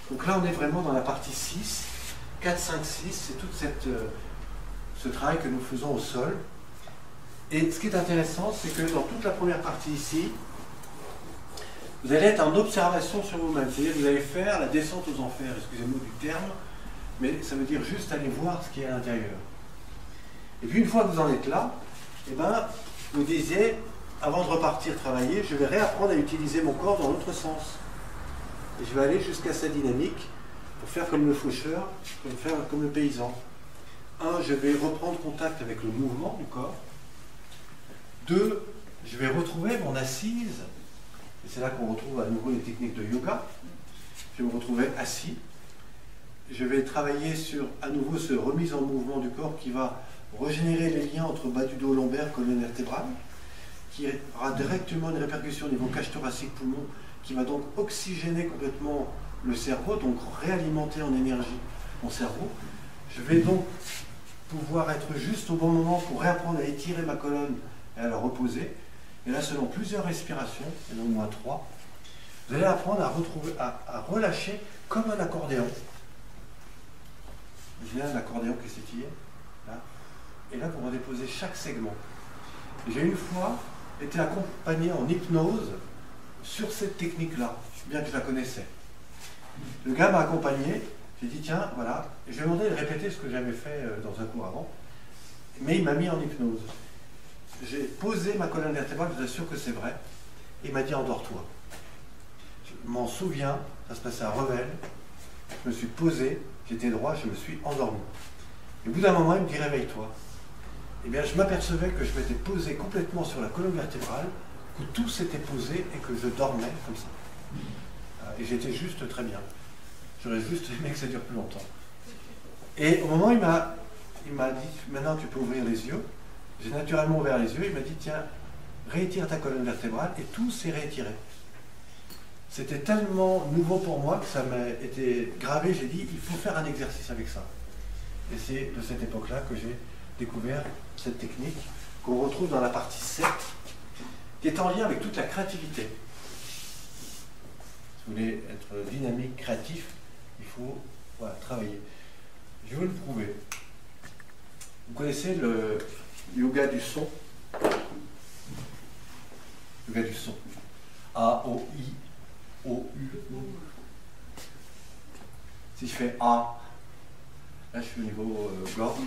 Donc là, on est vraiment dans la partie 6, 4, 5, 6, c'est tout ce travail que nous faisons au sol. Et ce qui est intéressant, c'est que dans toute la première partie ici, vous allez être en observation sur vous-même. C'est-à-dire que vous allez faire la descente aux enfers, excusez-moi du terme, mais ça veut dire juste aller voir ce qui est à l'intérieur. Et puis une fois que vous en êtes là, eh ben, vous disiez, avant de repartir travailler, je vais réapprendre à utiliser mon corps dans l'autre sens. Et je vais aller jusqu'à sa dynamique pour faire comme le faucheur, pour faire comme le paysan. Je vais reprendre contact avec le mouvement du corps. 2, je vais retrouver mon assise. Et c'est là qu'on retrouve à nouveau les techniques de yoga. Je vais me retrouver assis. Je vais travailler sur à nouveau ce remise en mouvement du corps qui va régénérer les liens entre bas du dos lombaire, colonne vertébrale, qui aura directement une répercussion au niveau cage thoracique poumon, qui va donc oxygéner complètement le cerveau, donc réalimenter en énergie mon cerveau. Je vais donc pouvoir être juste au bon moment pour réapprendre à étirer ma colonne et à la reposer. Et là, selon plusieurs respirations, et non moins 3, vous allez apprendre à relâcher comme un accordéon. J'ai un accordéon qui s'étire, là. Et là, vous redéposez chaque segment. J'ai une fois été accompagné en hypnose sur cette technique-là, bien que je la connaissais. Le gars m'a accompagné, j'ai dit tiens, voilà, et je lui ai demandé de répéter ce que j'avais fait dans un cours avant, mais il m'a mis en hypnose. J'ai posé ma colonne vertébrale, je vous assure que c'est vrai, et il m'a dit endors-toi. Je m'en souviens, ça se passait à Revel, je me suis posé, j'étais droit, je me suis endormi. Et au bout d'un moment, il me dit réveille-toi. Eh bien, je m'apercevais que je m'étais posé complètement sur la colonne vertébrale, que tout s'était posé et que je dormais comme ça. Et j'étais juste très bien. J'aurais juste aimé que ça dure plus longtemps. Et au moment où il m'a dit, maintenant tu peux ouvrir les yeux, j'ai naturellement ouvert les yeux, il m'a dit, tiens, réétire ta colonne vertébrale, et tout s'est réétiré. C'était tellement nouveau pour moi que ça m'a été gravé, j'ai dit, il faut faire un exercice avec ça. Et c'est de cette époque-là que j'ai découvert cette technique qu'on retrouve dans la partie 7, qui est en lien avec toute la créativité. Si vous voulez être dynamique, créatif, il faut travailler. Je vais vous le prouver. Vous connaissez le yoga du son? Yoga du son. A-O-I. O-U. Si je fais A, là je suis au niveau gorge,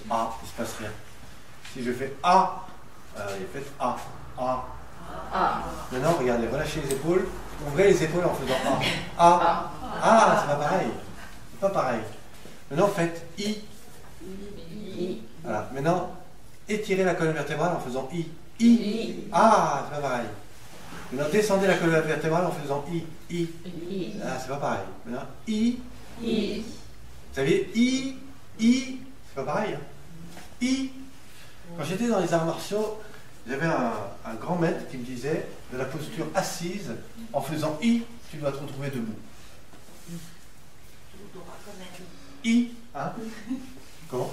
A, il ne se passe rien. Si je fais A, faites A, A. Maintenant, regardez, relâchez les épaules, ouvrez les épaules en faisant A. A, c'est pas pareil. C'est pas pareil. Maintenant, faites I. Voilà. Maintenant, étirez la colonne vertébrale en faisant I. I. Ah, c'est pas pareil. Maintenant, descendez la colonne vertébrale en faisant I. Ah, c'est pas pareil. Maintenant, I. Vous savez, I. C'est pas pareil. Hein. I. Quand j'étais dans les arts martiaux, j'avais un grand maître qui me disait, de la posture assise, en faisant I, tu dois te retrouver debout. I. Hein? Comment?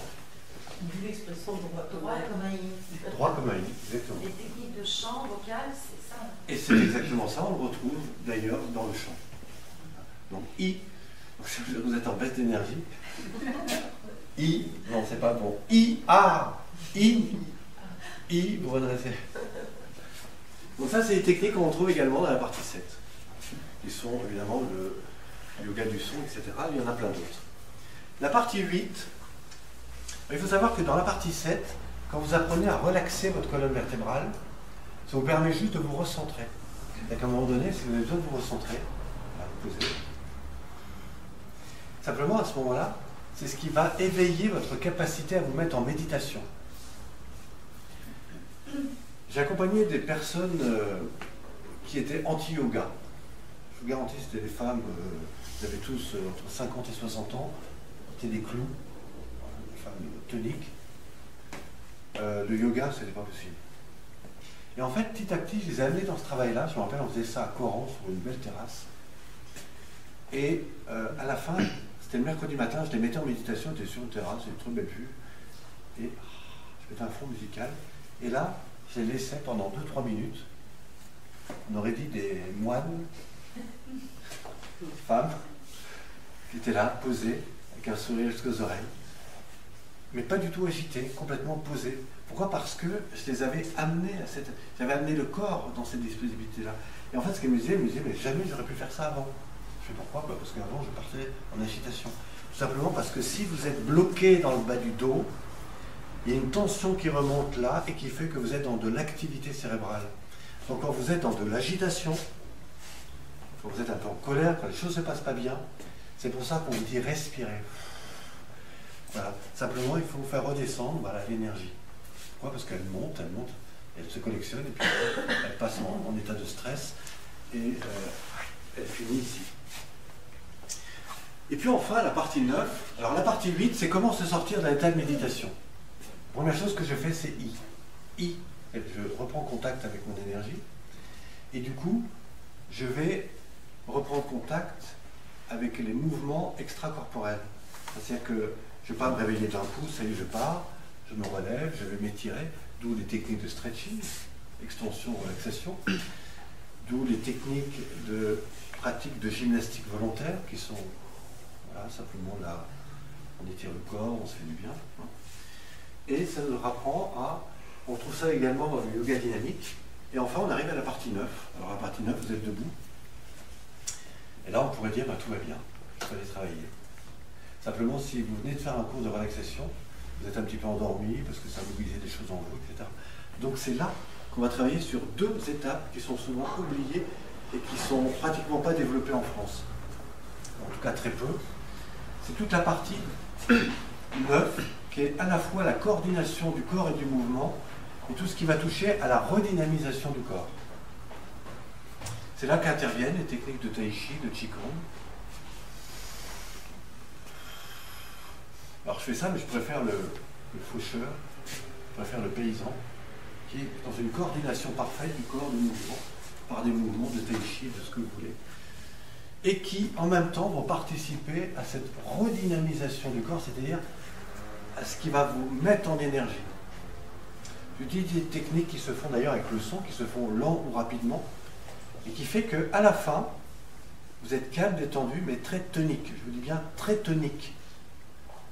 L'expression droit comme un I. Droit comme un I, exactement. Les techniques de chant vocal, c'est ça. Et c'est exactement ça, on le retrouve d'ailleurs dans le chant. Donc I, donc, si vous êtes en baisse d'énergie, I, non c'est pas bon, I, A, I, vous redressez. Donc ça c'est des techniques qu'on retrouve également dans la partie 7, qui sont évidemment le yoga du son, etc. Il y en a plein d'autres. La partie 8, il faut savoir que dans la partie 7, quand vous apprenez à relaxer votre colonne vertébrale, ça vous permet juste de vous recentrer. Et qu'à un moment donné, si vous avez besoin de vous recentrer, vous posez. Simplement, à ce moment-là, c'est ce qui va éveiller votre capacité à vous mettre en méditation. J'ai accompagné des personnes qui étaient anti-yoga. Je vous garantis, c'était des femmes, ils avaient tous entre 50 et 60 ans, c'était des clous, des femmes toniques. Le yoga, ce n'était pas possible. Et en fait, petit à petit, je les ai amenés dans ce travail-là. Je me rappelle, on faisait ça à Coran, sur une belle terrasse. Et à la fin, c'était le mercredi matin, je les mettais en méditation, j'étais sur une terrasse, j'ai une trop belle vue. Et je mettais un fond musical. Et là, je les laissais pendant 2-3 minutes. On aurait dit des moines, femmes, étaient là, posés, avec un sourire jusqu'aux oreilles, mais pas du tout agités, complètement posés. Pourquoi? Parce que je les avais amenés à cette... J'avais amené le corps dans cette disponibilité-là. Et en fait, ce qu'elle me disait, mais jamais j'aurais pu faire ça avant. Je sais pourquoi? Parce qu'avant, je partais en agitation. Tout simplement parce que si vous êtes bloqué dans le bas du dos, il y a une tension qui remonte là et qui fait que vous êtes dans de l'activité cérébrale. Donc quand vous êtes dans de l'agitation, quand vous êtes un peu en colère, quand les choses ne se passent pas bien, c'est pour ça qu'on vous dit respirer. Voilà. Simplement, il faut vous faire redescendre l'énergie. Pourquoi? Parce qu'elle monte, elle se collectionne et puis elle passe en état de stress et elle finit ici. Et puis enfin, la partie 9. Alors la partie 8, c'est comment se sortir d'un état de méditation. La première chose que je fais, c'est I. I, je reprends contact avec mon énergie et du coup, je vais reprendre contact avec les mouvements extracorporels. C'est-à-dire que je ne vais pas me réveiller d'un coup, ça y est, je pars, je me relève, je vais m'étirer, d'où les techniques de stretching, extension, relaxation, d'où les techniques de pratique de gymnastique volontaire qui sont, voilà, simplement là, on étire le corps, on se fait du bien. Et ça nous rapprend à, on trouve ça également dans le yoga dynamique. Et enfin, on arrive à la partie 9. Alors la partie 9, vous êtes debout. Et là, on pourrait dire, tout va bien, je peux aller travailler. Simplement, si vous venez de faire un cours de relaxation, vous êtes un petit peu endormi parce que ça a mobilisé des choses en vous, etc. Donc c'est là qu'on va travailler sur deux étapes qui sont souvent oubliées et qui ne sont pratiquement pas développées en France. En tout cas, très peu. C'est toute la partie 9 qui est à la fois la coordination du corps et du mouvement et tout ce qui va toucher à la redynamisation du corps. C'est là qu'interviennent les techniques de Tai Chi, de Qigong. Alors je fais ça, mais je préfère le faucheur, je préfère le paysan, qui est dans une coordination parfaite du corps, du mouvement, par des mouvements de Tai Chi, de ce que vous voulez, et qui en même temps vont participer à cette redynamisation du corps, c'est-à-dire à ce qui va vous mettre en énergie. J'utilise des techniques qui se font d'ailleurs avec le son, qui se font lent ou rapidement, et qui fait qu'à la fin, vous êtes calme, détendu, mais très tonique. Je vous dis bien très tonique.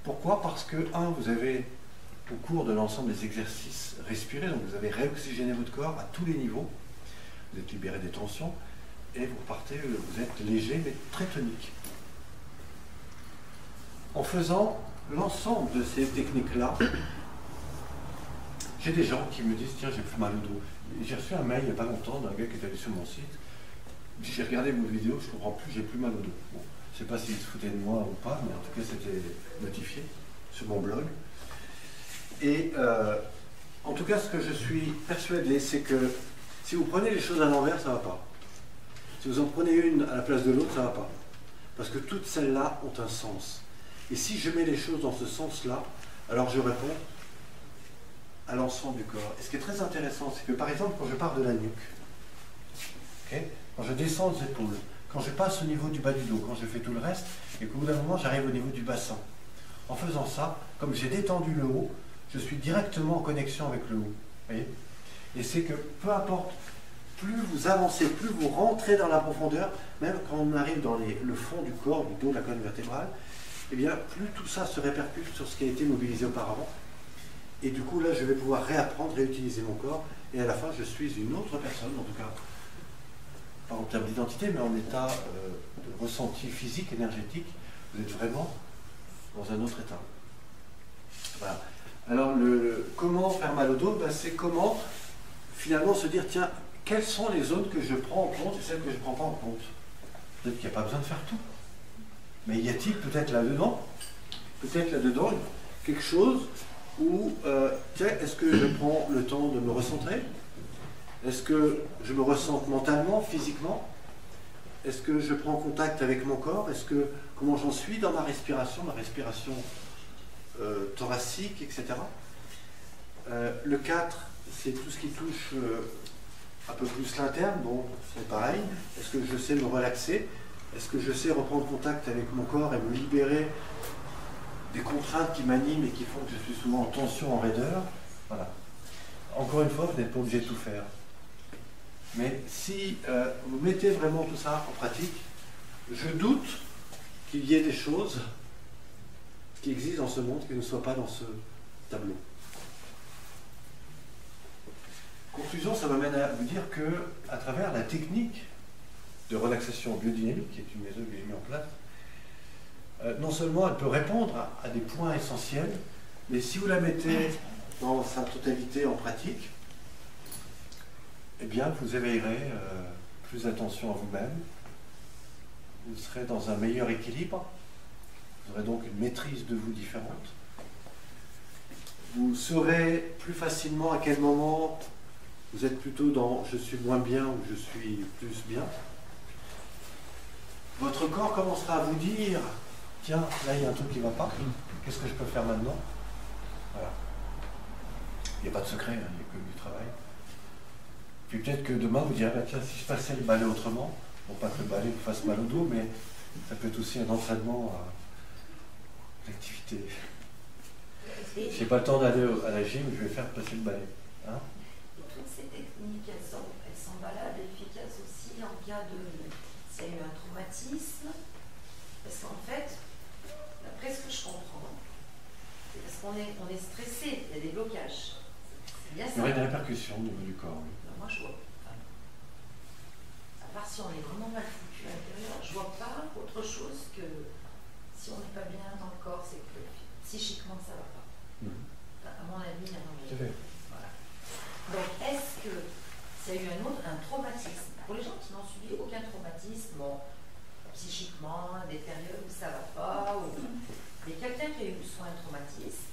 Pourquoi? Parce que, vous avez, au cours de l'ensemble des exercices, respiré, donc vous avez réoxygéné votre corps à tous les niveaux, vous êtes libéré des tensions, et vous partez, vous êtes léger, mais très tonique. En faisant l'ensemble de ces techniques-là, j'ai des gens qui me disent, tiens, j'ai plus mal au dos. J'ai reçu un mail il n'y a pas longtemps d'un gars qui est allé sur mon site. J'ai regardé vos vidéos, je ne comprends plus, j'ai plus mal au dos. Bon, je ne sais pas s'il se foutait de moi ou pas, mais en tout cas, c'était notifié sur mon blog. Et en tout cas, ce que je suis persuadé, c'est que si vous prenez les choses à l'envers, ça ne va pas. Si vous en prenez une à la place de l'autre, ça ne va pas. Parce que toutes celles-là ont un sens. Et si je mets les choses dans ce sens-là, alors je réponds à l'ensemble du corps. Et ce qui est très intéressant, c'est que par exemple, quand je pars de la nuque, quand je descends les épaules, quand je passe au niveau du bas du dos, quand je fais tout le reste, et qu'au bout d'un moment, j'arrive au niveau du bassin. En faisant ça, comme j'ai détendu le haut, je suis directement en connexion avec le haut. Voyez, et c'est que peu importe, plus vous avancez, plus vous rentrez dans la profondeur, même quand on arrive dans le fond du corps, du dos, de la colonne vertébrale, eh bien, plus tout ça se répercute sur ce qui a été mobilisé auparavant. Et du coup, là, je vais pouvoir réapprendre, réutiliser mon corps, et à la fin, je suis une autre personne, en tout cas, pas en termes d'identité, mais en état de ressenti physique, énergétique. Vous êtes vraiment dans un autre état. Voilà. Alors, comment faire mal au dos? C'est comment, finalement, se dire, tiens, quelles sont les zones que je prends en compte et celles que je ne prends pas en compte? Peut-être qu'il n'y a pas besoin de faire tout. Mais y a-t-il peut-être là-dedans, quelque chose où, tiens, est-ce que je prends le temps de me recentrer? Est-ce que je me ressente mentalement, physiquement? Est-ce que je prends contact avec mon corps? Comment j'en suis dans ma respiration thoracique, etc. Le 4, c'est tout ce qui touche un peu plus l'interne. Bon, c'est pareil. Est-ce que je sais me relaxer? Est-ce que je sais reprendre contact avec mon corps et me libérer des contraintes qui m'animent et qui font que je suis souvent en tension, en raideur? Voilà. Encore une fois, vous n'êtes pas obligé de tout faire. Mais si vous mettez vraiment tout ça en pratique, je doute qu'il y ait des choses qui existent dans ce monde qui ne soient pas dans ce tableau. Conclusion, ça m'amène à vous dire que, à travers la technique de relaxation biodynamique, qui est une méthode que j'ai mise en place, non seulement elle peut répondre à des points essentiels, mais si vous la mettez dans sa totalité en pratique, eh bien, vous éveillerez plus attention à vous-même, vous serez dans un meilleur équilibre, vous aurez donc une maîtrise de vous différente, vous saurez plus facilement à quel moment vous êtes plutôt dans « je suis moins bien » ou « je suis plus bien ». Votre corps commencera à vous dire « tiens, là il y a un truc qui ne va pas, qu'est-ce que je peux faire maintenant ?» Voilà. Il n'y a pas de secret, hein, il n'y a que du travail. Puis peut-être que demain vous direz bah, « tiens, si je passais le balai autrement », bon pas que le balai vous fasse mal au dos, mais ça peut être aussi un entraînement à l'activité. Je n'ai pas le temps d'aller à la gym, je vais faire passer le balai. Hein? Toutes ces techniques, elles sont valables et efficaces aussi en cas de s'il y a eu un traumatisme. Parce qu'en fait, d'après ce que je comprends, c'est parce qu'on est stressé, il y a des blocages. C'est bien ça. Il y aurait des répercussions au niveau du corps. Oui. Alors moi, je vois. À part si on est vraiment mal foutu à l'intérieur, je vois pas autre chose que si on n'est pas bien dans le corps, c'est que psychiquement ça va pas. À mon avis, il y a un moment. Voilà. Donc, est-ce que s'il y a eu un traumatisme, pour les gens qui n'ont subi aucun traumatisme, bon, psychiquement, des périodes où ça va pas, mais quelqu'un qui a eu soit un traumatisme,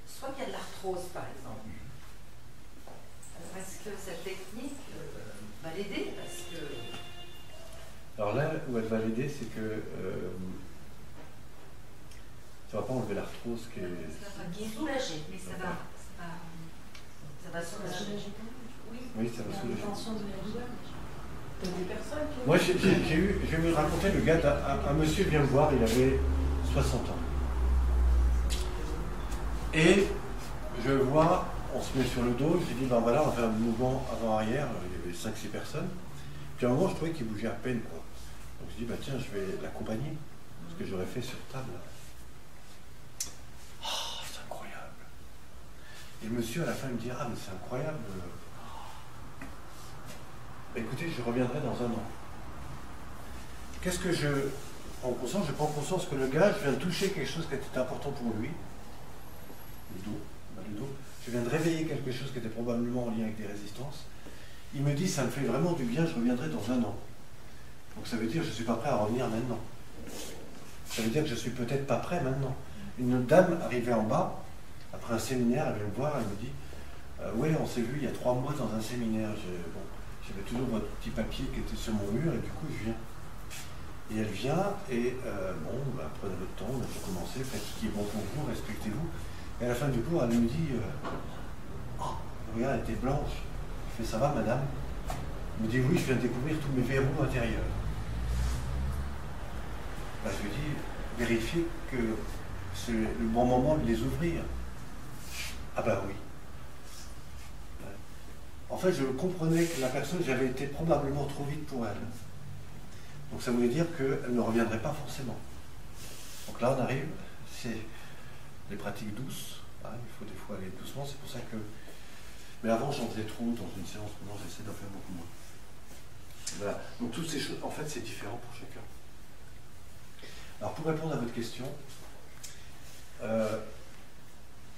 soit qu'il y a de l'arthrose par exemple, alors est-ce que cette technique va l'aider parce que... Alors là où elle va l'aider, c'est que ça ne va pas enlever l'arthrose qui est soulager, mais ça va soulager. Oui, ça va soulager. Des personnes qui... Moi, je vais me raconter le gars un monsieur vient me voir, il avait 60 ans. Et je vois, on se met sur le dos, je lui dis ben voilà, on va faire un mouvement avant-arrière, il y avait 5-6 personnes. Puis à un moment, je trouvais qu'il bougeait à peine, quoi. Donc je dis bah tiens, je vais l'accompagner, ce que j'aurais fait sur table. C'est incroyable. Et le monsieur à la fin il me dit ah mais c'est incroyable. Écoutez, je reviendrai dans un an. Qu'est-ce que je prends conscience? Je prends conscience que le gars, je viens de toucher quelque chose qui était important pour lui. Le dos. Je viens de réveiller quelque chose qui était probablement en lien avec des résistances. Il me dit, ça me fait vraiment du bien, je reviendrai dans un an. Donc ça veut dire que je ne suis pas prêt à revenir maintenant. Ça veut dire que je ne suis peut-être pas prêt maintenant. Une dame arrivait en bas, après un séminaire, elle vient me voir, elle me dit, oui, on s'est vu il y a 3 mois dans un séminaire. J'avais toujours votre petit papier qui était sur mon mur et du coup je viens. Et elle vient et prenez votre temps, on a commencé, faites ce qui est bon pour vous, respectez-vous. Et à la fin du cours, elle me dit regarde, elle était blanche. Je fais ça va madame? Elle me dit oui, je viens de découvrir tous mes verrous intérieurs. Ben, je lui dis vérifiez que c'est le bon moment de les ouvrir. Ah ben oui. En fait, je comprenais que la personne, j'avais été probablement trop vite pour elle. Donc ça voulait dire qu'elle ne reviendrait pas forcément. Donc là, on arrive, c'est des pratiques douces. Hein, il faut des fois aller doucement, c'est pour ça que... Mais avant, j'en faisais trop dans une séance, maintenant j'essaie d'en faire beaucoup moins. Voilà. Donc toutes ces choses, en fait, c'est différent pour chacun. Alors pour répondre à votre question,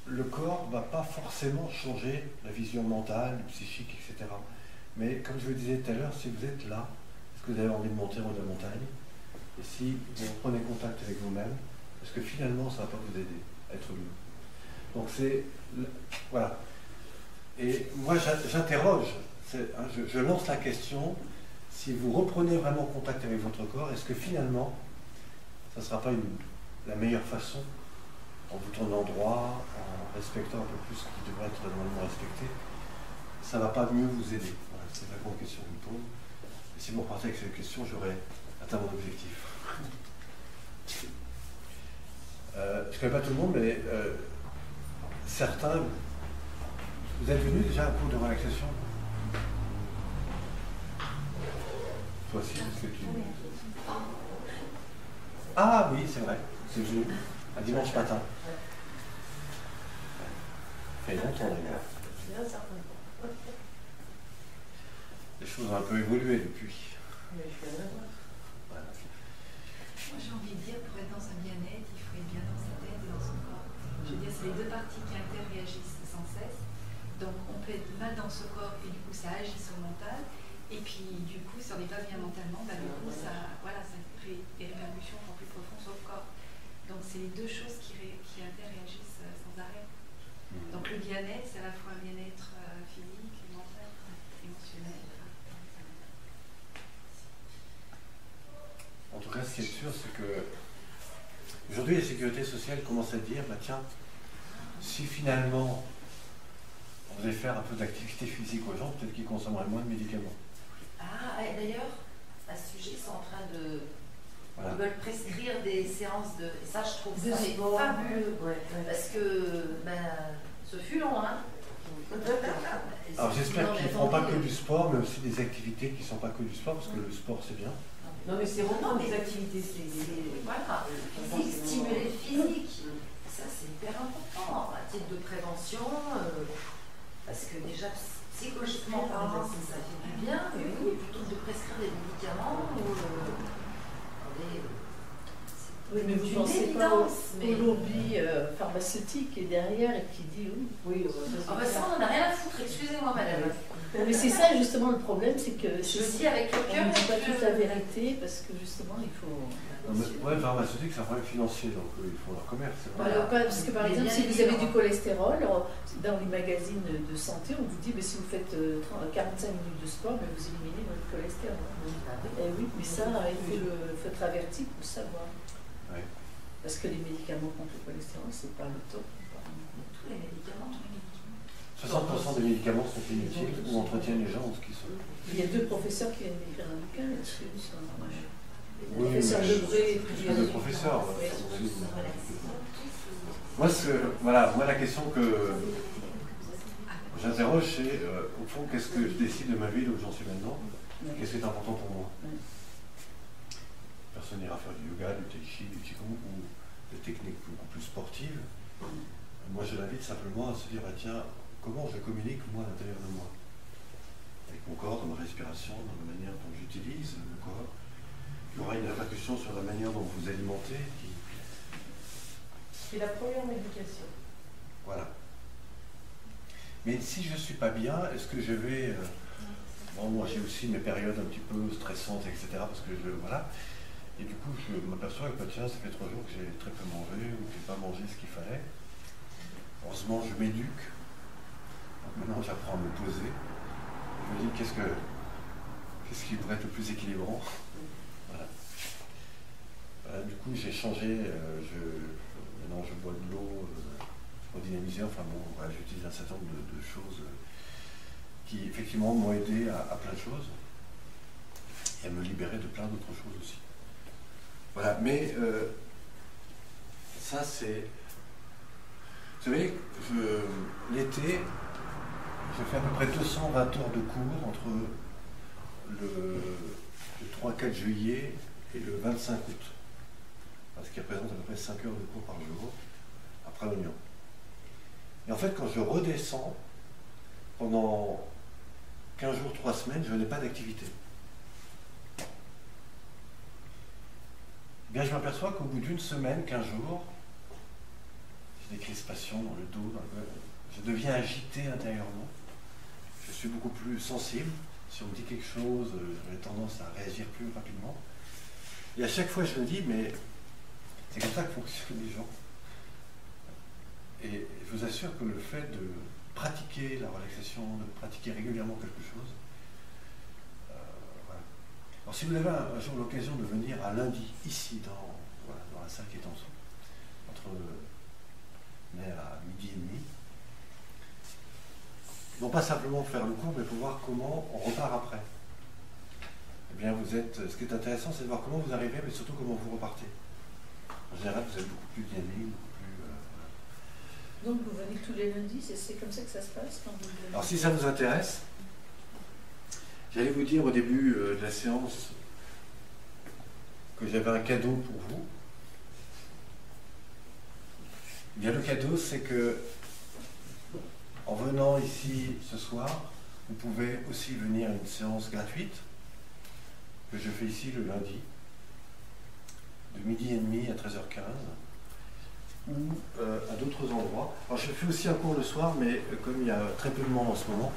le corps ne va pas forcément changer la vision mentale, psychique, etc. Mais comme je vous le disais tout à l'heure, si vous êtes là, est-ce que vous avez envie de monter en haut de la montagne? Et si vous prenez contact avec vous-même, est-ce que finalement ça ne va pas vous aider à être mieux? Donc c'est... Voilà. Et moi j'interroge, je lance la question, si vous reprenez vraiment contact avec votre corps, est-ce que finalement ça ne sera pas la meilleure façon, en vous tournant droit, en respectant un peu plus ce qui devrait être normalement respecté, ça ne va pas mieux vous aider. Voilà, c'est la grande question que je me pose. Et si vous repartez avec cette question, j'aurai atteint mon objectif. Je ne connais pas tout le monde, mais certains, vous êtes venus déjà à un cours de relaxation? Toi aussi, est-ce que tu... Ah oui, c'est vrai, c'est venu, un dimanche matin. Ça fait longtemps d'ailleurs. Les choses ont un peu évolué depuis. Voilà. Moi j'ai envie de dire, pour être dans un bien-être, il faut être bien dans sa tête et dans son corps. Je veux dire, c'est les deux parties qui interréagissent sans cesse. Donc on peut être mal dans ce corps et du coup ça agit sur le mental. Et puis du coup, si on n'est pas bien mentalement, bah, du coup ça, voilà, ça crée des répercussions encore plus profondes sur le corps. Donc c'est les deux choses qui interréagissent sans arrêt. Donc le bien-être, c'est à la fois un bien-être physique, mental, émotionnel. En tout cas, ce qui est sûr, c'est que aujourd'hui, la sécurité sociale commence à dire, bah tiens, si finalement on faisait faire un peu d'activité physique aux gens, peut-être qu'ils consommeraient moins de médicaments. Ah, et d'ailleurs, à ce sujet, ils sont en train de... Voilà. Ils veulent prescrire des séances de... Et ça, je trouve ça sport. fabuleux. Ouais. Parce que, ce fut long, hein. Alors j'espère Non, qu'ils ne mais feront pas attendez. que du sport, mais aussi des activités qui ne sont pas que du sport, parce que le sport c'est bien. Non, mais c'est vraiment Non, mais des activités. Voilà, physique, stimuler le physique. Ça, c'est hyper important, à titre de prévention. Parce que déjà, psychologiquement parlant, ça fait du bien. Mais oui, plutôt que de prescrire des médicaments ou Oui, mais vous une pensez pas évidence, mais... au lobby pharmaceutique qui est derrière et qui dit oui. Ah bah ça, on n'en a rien à foutre, excusez-moi madame. Mais c'est ça justement le problème, c'est que Je le dis avec le on cœur. ne dit pas toute la vérité parce que justement il faut... Ouais, pharmaceutique, c'est un problème financier, donc ils font leur commerce. C'est vrai. Alors, parce que par Mais exemple, bien si vous avez évidemment. du cholestérol, dans les magazines de santé, on vous dit mais si vous faites 45 minutes de sport, mais vous éliminez votre cholestérol. Eh oui, mais ça, il faut être averti pour savoir. Ouais. Parce que les médicaments contre le cholestérol, c'est pas le top. Tous les médicaments, 60% des médicaments sont inutiles ou entretiennent les gens en ce qu'ils sont. Il y a 2 professeurs qui viennent d'écrire un bouquin là-dessus. Le Oui, professeur mais Debré et je puis suis le professeur. Oui. Moi, la question que j'interroge, c'est au fond, qu'est-ce que je décide de ma vie, là où j'en suis maintenant? Qu'est-ce qui est important pour moi? Personne n'ira faire du yoga, du tai chi, du qigong ou des techniques beaucoup plus sportives. Moi, je l'invite simplement à se dire, bah, tiens, comment je communique moi à l'intérieur de moi? Avec mon corps, dans ma respiration, dans la manière dont j'utilise mon corps. Il y aura une répercussion sur la manière dont vous alimentez. C'est la première médication. Voilà. Mais si je ne suis pas bien, est-ce que je vais... Bon, moi j'ai aussi mes périodes un petit peu stressantes, etc. Parce que voilà. Et du coup, je m'aperçois que tiens, ça fait 3 jours que j'ai très peu mangé ou que je n'ai pas mangé ce qu'il fallait. Heureusement, je m'éduque. Donc maintenant, j'apprends à me poser. Je me dis, qu'est-ce qui pourrait être le plus équilibrant? Voilà. Du coup, j'ai changé. Maintenant, je bois de l'eau pour dynamiser. Enfin bon, voilà, j'utilise un certain nombre de choses qui, effectivement, m'ont aidé à plein de choses et à me libérer de plein d'autres choses aussi. Voilà, mais ça, c'est... Vous savez, l'été, je fais à peu près 220 heures de cours entre le 3-4 juillet et le 25 août. Ce qui représente à peu près 5 heures de cours par jour, après l'oignon. Et en fait, quand je redescends, pendant 15 jours, 3 semaines, je n'ai pas d'activité. Bien, je m'aperçois qu'au bout d'une semaine, 15 jours, j'ai des crispations dans le dos, je deviens agité intérieurement. Je suis beaucoup plus sensible. Si on me dit quelque chose, j'ai tendance à réagir plus rapidement. Et à chaque fois, je me dis, mais c'est comme ça que fonctionnent les gens. Et je vous assure que le fait de pratiquer la relaxation, de pratiquer régulièrement quelque chose, voilà. Alors si vous avez un jour l'occasion de venir à lundi, ici, dans la salle qui est en dessous, on est à 12h30, non pas simplement faire le cours, mais pour voir comment on repart après. Eh bien, ce qui est intéressant, c'est de voir comment vous arrivez, mais surtout comment vous repartez. En général, vous êtes beaucoup plus dynamique, beaucoup plus... Donc vous venez tous les lundis, c'est comme ça que ça se passe quand vous venez? Alors si ça vous intéresse, j'allais vous dire au début de la séance que j'avais un cadeau pour vous. Bien, le cadeau, c'est que en venant ici ce soir, vous pouvez aussi venir à une séance gratuite que je fais ici le lundi, de 12h30 à 13h15, ou à d'autres endroits. Alors je fais aussi un cours le soir, mais comme il y a très peu de monde en ce moment,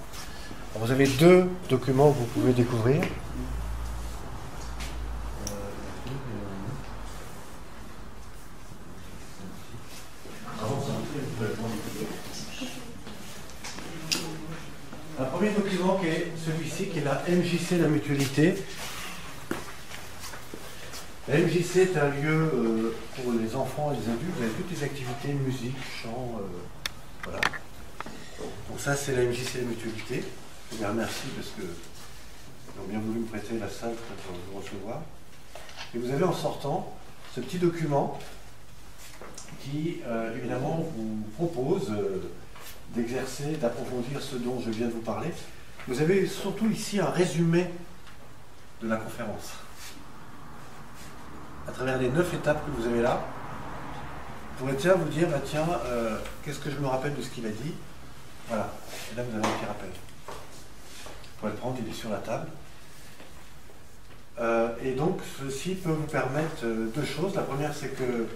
alors vous avez 2 documents que vous pouvez découvrir. Un premier document qui est celui-ci, qui est la MJC, la mutualité. La MJC est un lieu pour les enfants et les adultes. Vous avez toutes les activités, musique, chant, voilà. Donc ça, c'est la MJC, la mutualité. Je les remercie parce qu'ils ont bien voulu me prêter la salle pour vous recevoir. Et vous avez en sortant ce petit document qui, évidemment, vous propose d'exercer, d'approfondir ce dont je viens de vous parler. Vous avez surtout ici un résumé de la conférence. À travers les 9 étapes que vous avez là, vous pourrez tiens, vous dire, bah, tiens, qu'est-ce que je me rappelle de ce qu'il a dit? Voilà. Et là, vous avez un petit rappel. Vous pouvez le prendre, il est sur la table. Et donc, ceci peut vous permettre 2 choses. La première, c'est que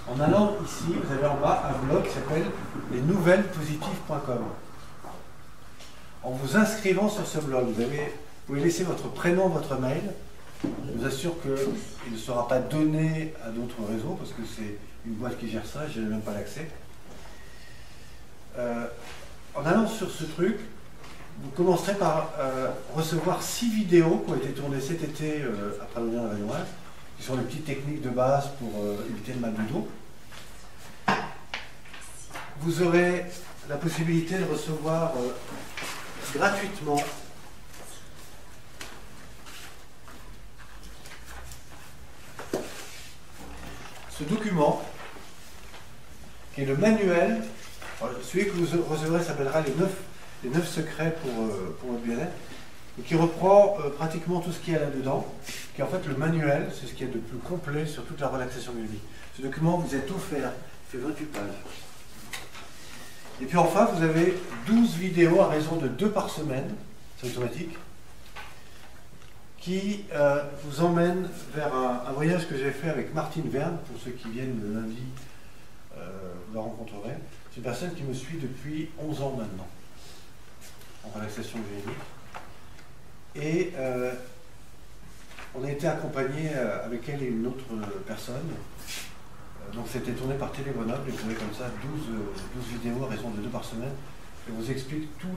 en allant ici, vous avez en bas un blog qui s'appelle lesnouvellespositives.com. En vous inscrivant sur ce blog, vous pouvez laisser votre prénom, votre mail. Je vous assure qu'il ne sera pas donné à d'autres réseaux parce que c'est une boîte qui gère ça, je n'ai même pas l'accès. En allant sur ce truc, vous commencerez par recevoir 6 vidéos qui ont été tournées cet été après l'Union Lavalloise, qui sont les petites techniques de base pour éviter le mal de dos. Vous aurez la possibilité de recevoir gratuitement ce document qui est le manuel. Alors, celui que vous recevrez s'appellera les 9 secrets pour votre bien-être, et qui reprend pratiquement tout ce qu'il y a là-dedans, qui est en fait le manuel, c'est ce qu'il y a de plus complet sur toute la relaxation du vie. Ce document vous est offert, il fait 28 pages. Et puis enfin, vous avez 12 vidéos à raison de 2 par semaine, c'est automatique, qui vous emmènent vers un voyage que j'ai fait avec Martine Verne. Pour ceux qui viennent le lundi, vous la rencontrerez. C'est une personne qui me suit depuis 11 ans maintenant, en relaxation vénique. Et on a été accompagné avec elle et une autre personne. Donc c'était tourné par Télégrenoble, et vous avez comme ça 12 vidéos à raison de 2 par semaine. Je vous explique tout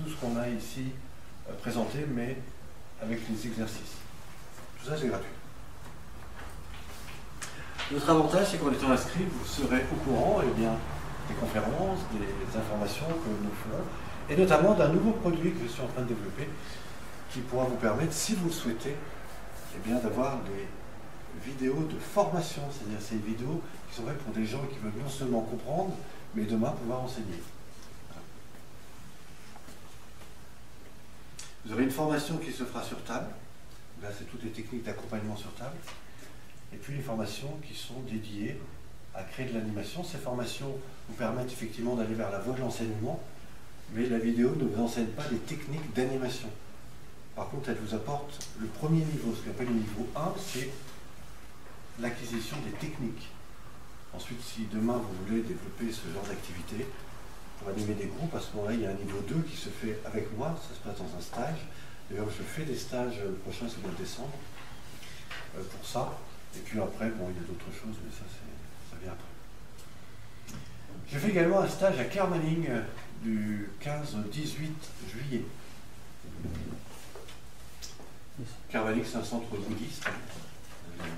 ce qu'on a ici présenté, mais avec les exercices. Tout ça, c'est gratuit. Notre avantage, c'est qu'en étant inscrit, vous serez au courant des conférences, des informations que nous ferons, et notamment d'un nouveau produit que je suis en train de développer, qui pourra vous permettre, si vous le souhaitez, d'avoir des vidéos de formation, c'est-à-dire ces vidéos qui sont faites pour des gens qui veulent non seulement comprendre, mais demain pouvoir enseigner. Vous aurez une formation qui se fera sur table. Là, c'est toutes les techniques d'accompagnement sur table. Et puis les formations qui sont dédiées à créer de l'animation. Ces formations vous permettent effectivement d'aller vers la voie de l'enseignement, mais la vidéo ne vous enseigne pas des techniques d'animation. Par contre, elle vous apporte le premier niveau. Ce qu'on appelle le niveau 1, c'est l'acquisition des techniques. Ensuite, si demain vous voulez développer ce genre d'activité, pour animer des groupes, à ce moment-là, il y a un niveau 2 qui se fait avec moi, ça se passe dans un stage. D'ailleurs, je fais des stages, le prochain c'est le mois de décembre, pour ça. Et puis après, bon, il y a d'autres choses, mais ça vient après. Je fais également un stage à Kermaning du 15 au 18 juillet. Kermaning, c'est un centre bouddhiste,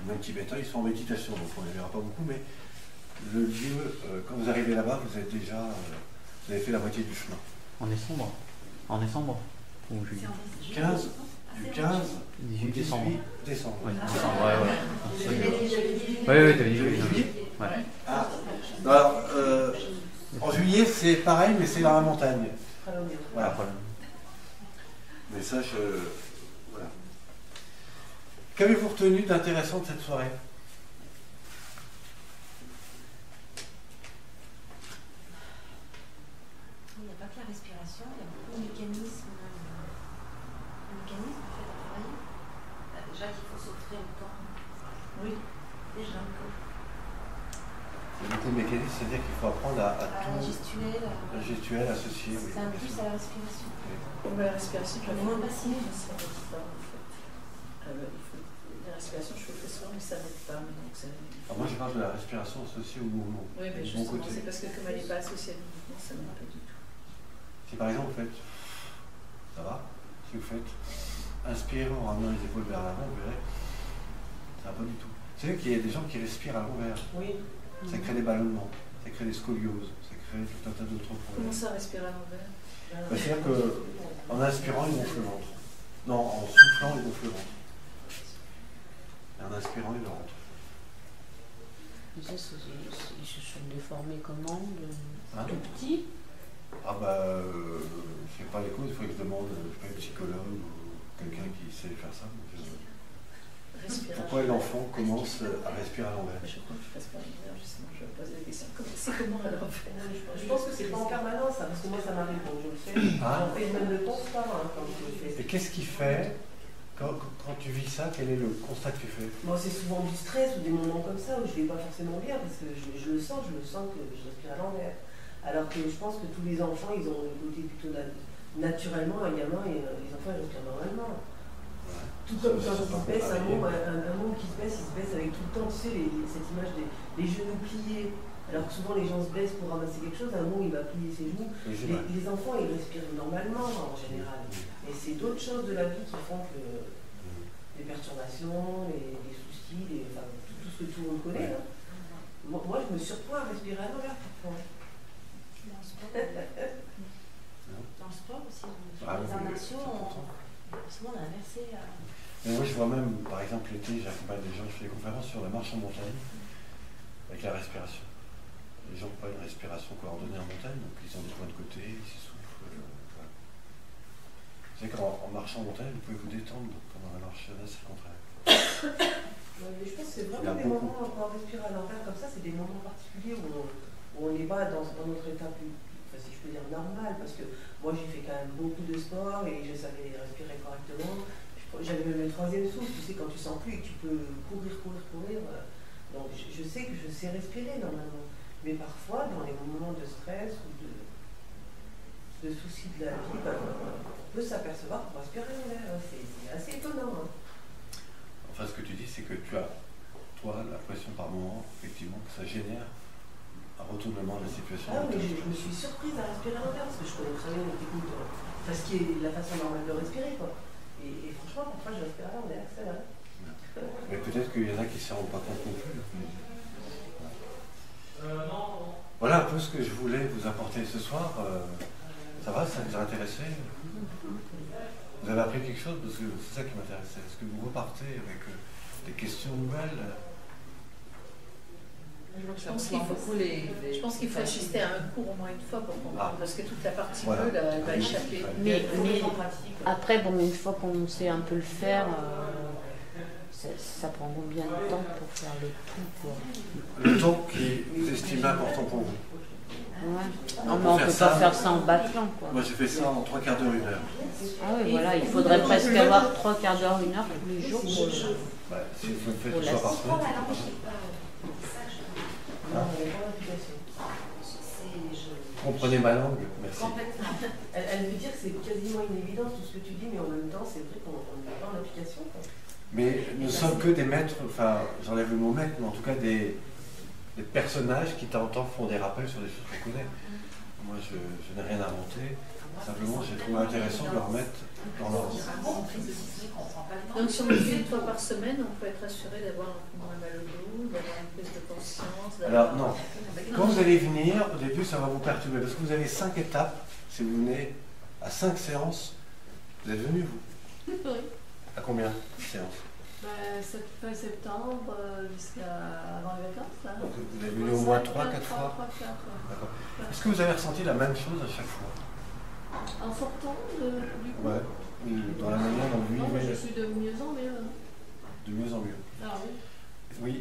même tibétain, ils sont en méditation, donc on ne les verra pas beaucoup, mais le lieu, quand vous arrivez là-bas, vous êtes déjà, vous avez fait la moitié du chemin. En décembre. En décembre ou juillet. 15, du 15 au 18 décembre. Décembre. Ouais, décembre, ouais. Oui, t'avais dit juillet. Ouais. Ah, alors, en juillet, c'est pareil, mais c'est dans la montagne. Voilà. Mais ça, voilà. Qu'avez-vous retenu d'intéressant de cette soirée? respiration, il y a beaucoup de mécanismes en fait à travailler. Déjà qu'il faut s'offrir le temps. Oui. Déjà un peu. Il y a beaucoup de mécanismes, c'est-à-dire qu'il faut apprendre à tout. La gestuelle associée, oui. C'est un plus à la respiration. Oui. La respiration, je la fais moins passive. Ça m'aide pas, en fait. La respiration, je fais très souvent, mais ça m'aide pas. Alors moi, je parle de la respiration associée au mouvement. Oui, mais justement, c'est parce que comme elle n'est pas associée à du mouvement, ça m'aide pas du tout. Si par exemple, vous faites, ça va, si vous faites, inspirez en ramenant les épaules vers l'avant, vous verrez, ça va pas du tout. Vous savez qu'il y a des gens qui respirent à l'envers. Oui. Ça crée des ballonnements, ça crée des scolioses, ça crée tout un tas d'autres problèmes. Comment ça, respirer à l'envers? C'est-à-dire qu'en inspirant, il gonfle le ventre. Non, en soufflant, il gonfle le ventre. Et en inspirant, il le rentre. Ils se sont déformés comment Tout petit? Ah bah, je sais pas les causes, il faut que je demande, je sais pas, un psychologue ou quelqu'un qui sait faire ça. Pourquoi l'enfant commence à respirer à l'envers? Je crois que je passe pas à l'envers, justement, je vais poser la question. C'est comment à l'envers? Je pense que c'est pas en permanence, ça, parce que moi ça m'arrive, donc je le sais. J'en fais même de temps pas quand je le fais. Et qu'est-ce qui fait, quand tu vis ça, quel est le constat que tu fais? Moi c'est souvent du stress ou des moments comme ça où je vais pas forcément bien, parce que je le sens que je respire à l'envers. Alors que je pense que tous les enfants, ils ont le côté plutôt naturellement, un gamin et les enfants ils respirent normalement. Tout comme quand on se baisse, un môme qui se baisse, il se baisse avec tout le temps, tu sais, cette image des genoux pliés. Alors que souvent les gens se baissent pour ramasser quelque chose, un môme il va plier ses genoux. Les enfants ils respirent normalement en général. Et c'est d'autres choses de la vie qui font que les perturbations, les soucis, enfin, tout ce que tout le monde connaît. Là. Moi je me surprends à respirer à l'envers parfois. Dans le sport aussi, les arts martiaux, souvent on a inversé. Mais moi je vois même, par exemple l'été, j'accompagne des gens, je fais des conférences sur la marche en montagne avec la respiration. Les gens n'ont pas une respiration coordonnée en montagne, donc ils ont des points de côté, ils s'essoufflent. Voilà. Vous savez qu'en marchant en montagne, vous pouvez vous détendre, pendant la marche, là c'est le contraire. Je pense que c'est vraiment des moments, quand on respire à l'envers comme ça, c'est des moments particuliers où on n'est pas dans notre état plus, enfin, si je peux dire normal, parce que moi j'ai fait quand même beaucoup de sport et je savais respirer correctement. J'avais même le troisième souffle, tu sais, quand tu sens plus et que tu peux courir. Donc je sais que je sais respirer normalement. Mais parfois, dans les moments de stress ou de soucis de la vie, on peut s'apercevoir qu'on respire à l'envers. C'est assez étonnant. Hein. Enfin, ce que tu dis, c'est que tu as, toi, l'impression par moment, effectivement, que ça génère un retournement de la situation. Ah oui, je me suis surprise à respirer à l'envers, parce que je connais très bien les techniques, parce qu'il y a la façon normale de respirer, quoi. Et franchement, parfois, je respire à l'envers, c'est vrai. Mais peut-être qu'il y en a qui ne s'en rendent pas compte non plus. Voilà un peu ce que je voulais vous apporter ce soir. Ça va, ça vous a intéressé? Vous avez appris quelque chose? Parce que c'est ça qui m'intéressait. Est-ce que vous repartez avec des questions nouvelles? Je pense qu'il faut assister à un cours au moins une fois pour comprendre, parce que toute la partie bleue, là, elle va échapper. Mais après, bon, une fois qu'on sait un peu le faire, ça prend combien de temps pour faire le tout, quoi? Le temps qui vous estimez important pour vous. Ouais. Non, mais on ne peut pas faire ça en bâtlant, quoi. Moi, j'ai fait ça en 3 quarts d'heure, 1 heure. Ah oui, voilà, il faudrait presque avoir 3 quarts d'heure, 1 heure tous les jours pour si vous le faites 2 fois par semaine, comprenez ma langue, merci. Elle veut dire que c'est quasiment une évidence tout ce que tu dis, mais en même temps, c'est vrai qu'on ne met pas en application. Quoi. Mais nous ne sommes que des maîtres, enfin, j'enlève le mot maître, mais en tout cas des personnages qui, de temps en temps, font des rappels sur des choses qu'on connaît. Moi, je n'ai rien inventé. Simplement, j'ai trouvé intéressant de le remettre dans l'ordre. Donc, si on le fait 1 fois par semaine, on peut être assuré d'avoir moins mal au dos, d'avoir une prise de conscience. Alors, non. Quand vous allez venir, au début, ça va vous perturber. Parce que vous avez 5 étapes. Si vous venez à 5 séances, vous êtes venu, vous? Oui. À combien de séances? Fin septembre jusqu'à avant les vacances. Là. Donc, vous êtes venu au moins 3-4 fois? 3-4. D'accord. Est-ce que vous avez ressenti la même chose à chaque fois? En sortant du coup? Ouais. Dans la manière dont vous Non, vivez. je suis de mieux en mieux. De mieux en mieux. Ah oui. Oui.